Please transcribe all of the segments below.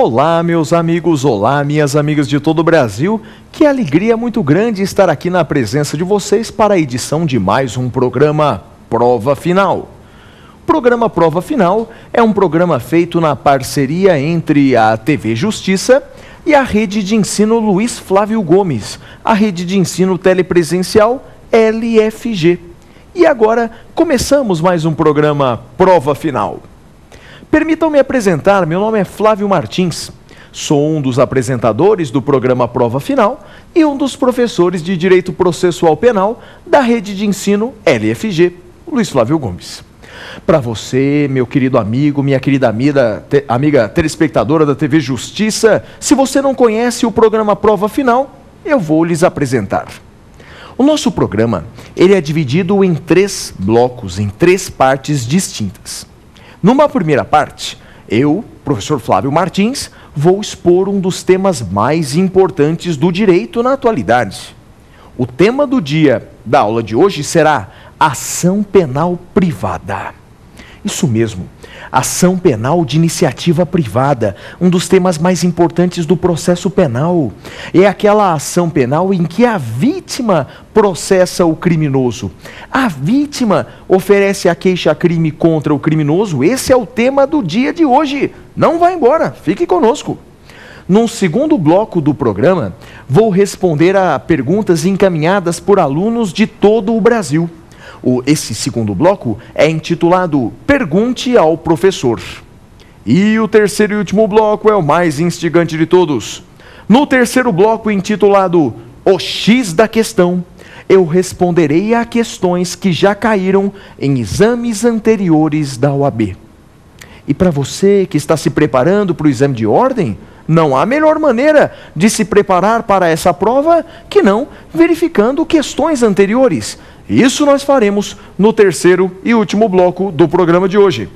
Olá, meus amigos, olá, minhas amigas de todo o Brasil. Que alegria muito grande estar aqui na presença de vocês para a edição de mais um programa Prova Final. O programa Prova Final é um programa feito na parceria entre a TV Justiça e a Rede de Ensino Luiz Flávio Gomes, a Rede de Ensino Telepresencial LFG. E agora começamos mais um programa Prova Final. Permitam-me apresentar, meu nome é Flávio Martins, sou um dos apresentadores do programa Prova Final e um dos professores de Direito Processual Penal da Rede de Ensino LFG, Luiz Flávio Gomes. Para você, meu querido amigo, minha querida amiga telespectadora da TV Justiça, se você não conhece o programa Prova Final, eu vou lhes apresentar. O nosso programa, ele é dividido em 3 blocos, em 3 partes distintas. Numa primeira parte, eu, professor Flávio Martins, vou expor um dos temas mais importantes do direito na atualidade. O tema do dia da aula de hoje será ação penal privada. Isso mesmo, ação penal de iniciativa privada, um dos temas mais importantes do processo penal. É aquela ação penal em que a vítima processa o criminoso. A vítima oferece a queixa-crime contra o criminoso. Esse é o tema do dia de hoje. Não vá embora, fique conosco. No segundo bloco do programa, vou responder a perguntas encaminhadas por alunos de todo o Brasil. Esse segundo bloco é intitulado Pergunte ao Professor. E o terceiro e último bloco é o mais instigante de todos. No terceiro bloco, intitulado O X da Questão, eu responderei a questões que já caíram em exames anteriores da OAB. E para você que está se preparando para o exame de ordem, não há melhor maneira de se preparar para essa prova que não verificando questões anteriores. Isso nós faremos no terceiro e último bloco do programa de hoje.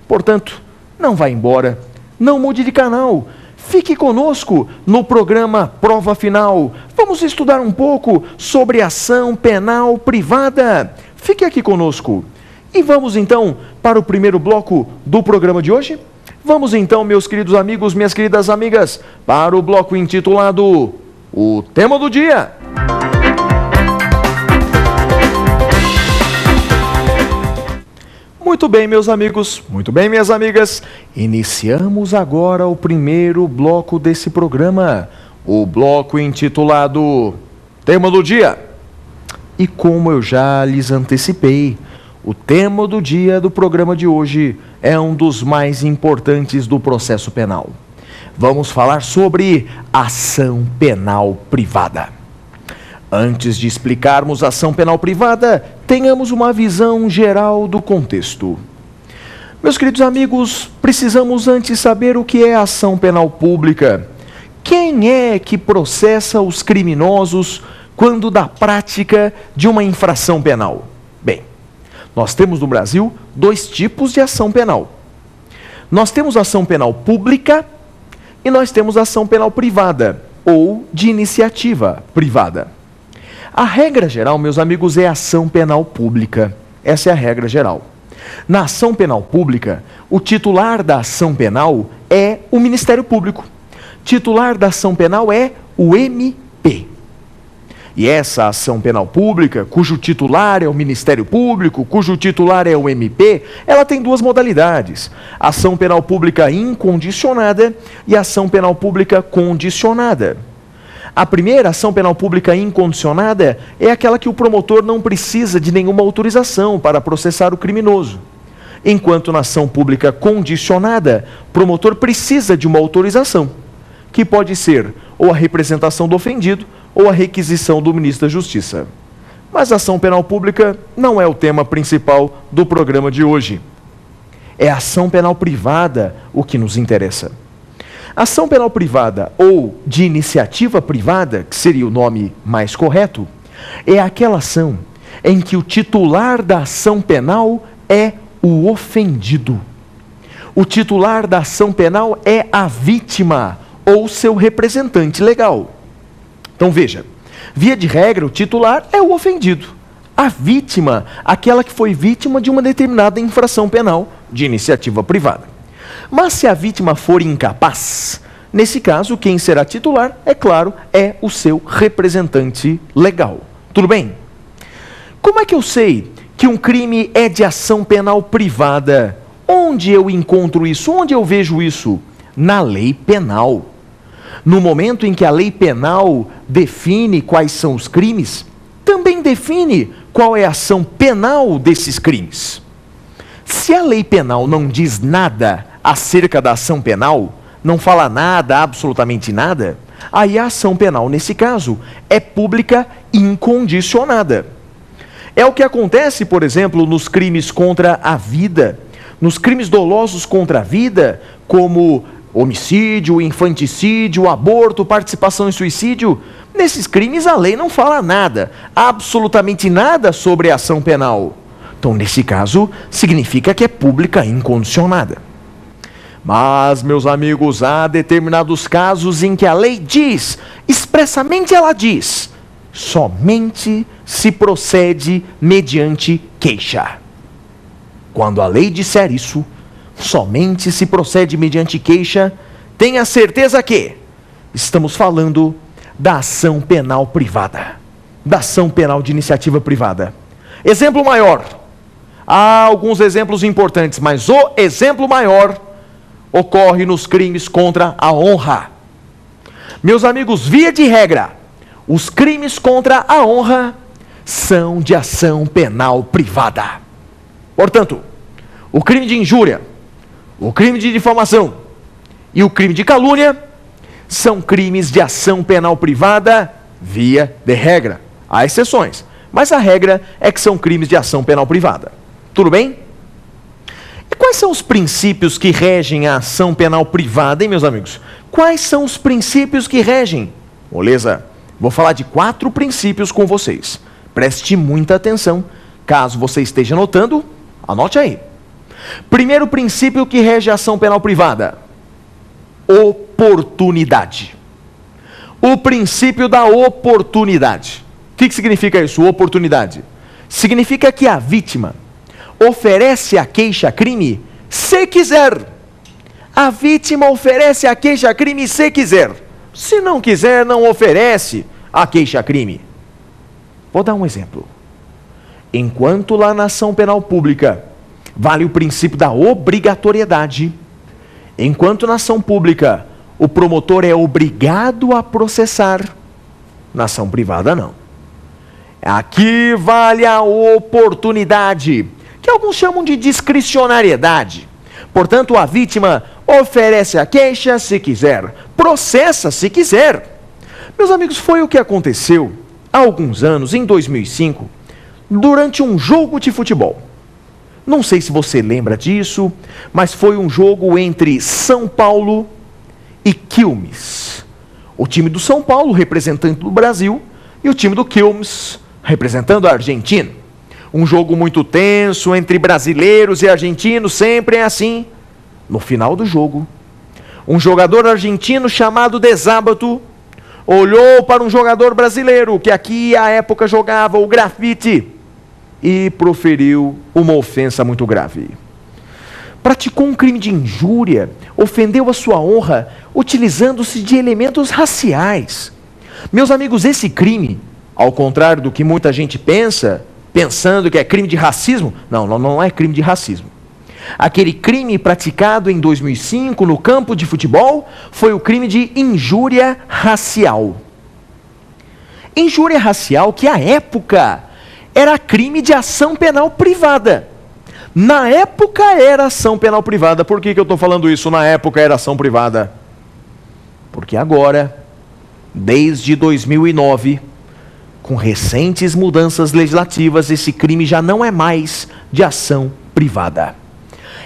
Portanto, não vá embora, não mude de canal, fique conosco no programa Prova Final. Vamos estudar um pouco sobre ação penal privada. Fique aqui conosco. E vamos então para o primeiro bloco do programa de hoje? Vamos então, meus queridos amigos, minhas queridas amigas, para o bloco intitulado O Tema do Dia. Muito bem, meus amigos, muito bem, minhas amigas. Iniciamos agora o primeiro bloco desse programa, o bloco intitulado Tema do Dia. E como eu já lhes antecipei, o tema do dia do programa de hoje é um dos mais importantes do processo penal. Vamos falar sobre ação penal privada. Antes de explicarmos a ação penal privada, tenhamos uma visão geral do contexto. Meus queridos amigos, precisamos antes saber o que é a ação penal pública. Quem é que processa os criminosos quando da prática de uma infração penal? Bem, nós temos no Brasil 2 tipos de ação penal. Nós temos a ação penal pública e nós temos a ação penal privada, ou de iniciativa privada. A regra geral, meus amigos, é a ação penal pública. Essa é a regra geral. Na ação penal pública, o titular da ação penal é o Ministério Público. Titular da ação penal é o MP. E essa ação penal pública, cujo titular é o Ministério Público, cujo titular é o MP, ela tem 2 modalidades: ação penal pública incondicionada e ação penal pública condicionada. A primeira, ação penal pública incondicionada, é aquela que o promotor não precisa de nenhuma autorização para processar o criminoso. Enquanto na ação pública condicionada, o promotor precisa de uma autorização, que pode ser ou a representação do ofendido ou a requisição do ministro da Justiça. Mas a ação penal pública não é o tema principal do programa de hoje. É a ação penal privada o que nos interessa. Ação penal privada ou de iniciativa privada, que seria o nome mais correto, é aquela ação em que o titular da ação penal é o ofendido. O titular da ação penal é a vítima ou seu representante legal. Então veja, via de regra, o titular é o ofendido. A vítima, aquela que foi vítima de uma determinada infração penal de iniciativa privada. Mas se a vítima for incapaz, Nesse caso, quem será titular, é claro, é o seu representante legal. Tudo bem? Como é que eu sei que um crime é de ação penal privada? Onde eu encontro isso? Onde eu vejo isso? Na lei penal. No momento em que a lei penal define quais são os crimes, também define qual é a ação penal desses crimes. Se a lei penal não diz nada acerca da ação penal, não fala nada, absolutamente nada, aí a ação penal, nesse caso, é pública e incondicionada. É o que acontece, por exemplo, nos crimes contra a vida, nos crimes dolosos contra a vida, como homicídio, infanticídio, aborto, participação em suicídio. Nesses crimes a lei não fala nada, absolutamente nada sobre a ação penal. Então, nesse caso, significa que é pública e incondicionada. Mas, meus amigos, há determinados casos em que a lei diz, expressamente ela diz, somente se procede mediante queixa. Quando a lei disser isso, somente se procede mediante queixa, tenha certeza que estamos falando da ação penal privada, da ação penal de iniciativa privada. Exemplo maior. Há alguns exemplos importantes, mas o exemplo maior ocorre nos crimes contra a honra. Meus amigos, via de regra, os crimes contra a honra são de ação penal privada. Portanto, o crime de injúria, o crime de difamação e o crime de calúnia são crimes de ação penal privada via de regra. Há exceções, mas a regra é que são crimes de ação penal privada. Tudo bem? E quais são os princípios que regem a ação penal privada, hein, meus amigos? Quais são os princípios que regem? Beleza? Vou falar de 4 princípios com vocês. Preste muita atenção. Caso você esteja anotando, anote aí. Primeiro princípio que rege a ação penal privada: oportunidade. O princípio da oportunidade. O que significa isso, oportunidade? Significa que a vítima oferece a queixa-crime se quiser. A vítima oferece a queixa-crime se quiser. Se não quiser, não oferece a queixa-crime. Vou dar um exemplo. Enquanto lá na ação penal pública vale o princípio da obrigatoriedade, enquanto na ação pública o promotor é obrigado a processar, na ação privada não. Aqui vale a oportunidade, que alguns chamam de discricionariedade. Portanto, a vítima oferece a queixa se quiser, processa se quiser. Meus amigos, foi o que aconteceu há alguns anos, em 2005, durante um jogo de futebol. Não sei se você lembra disso, mas foi um jogo entre São Paulo e Quilmes. O time do São Paulo, representando o Brasil, e o time do Quilmes, representando a Argentina. Um jogo muito tenso entre brasileiros e argentinos, sempre é assim. No final do jogo, um jogador argentino chamado de Zábato olhou para um jogador brasileiro, que aqui à época jogava o grafite, e proferiu uma ofensa muito grave. Praticou um crime de injúria, ofendeu a sua honra, utilizando-se de elementos raciais. Meus amigos, esse crime, ao contrário do que muita gente pensa, pensando que é crime de racismo, não é crime de racismo. Aquele crime praticado em 2005 no campo de futebol foi o crime de injúria racial. Injúria racial que à época era crime de ação penal privada. Na época era ação penal privada. Por que eu estou falando isso? Na época era ação privada. Porque agora, desde 2009, com recentes mudanças legislativas, esse crime já não é mais de ação privada.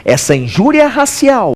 Essa injúria racial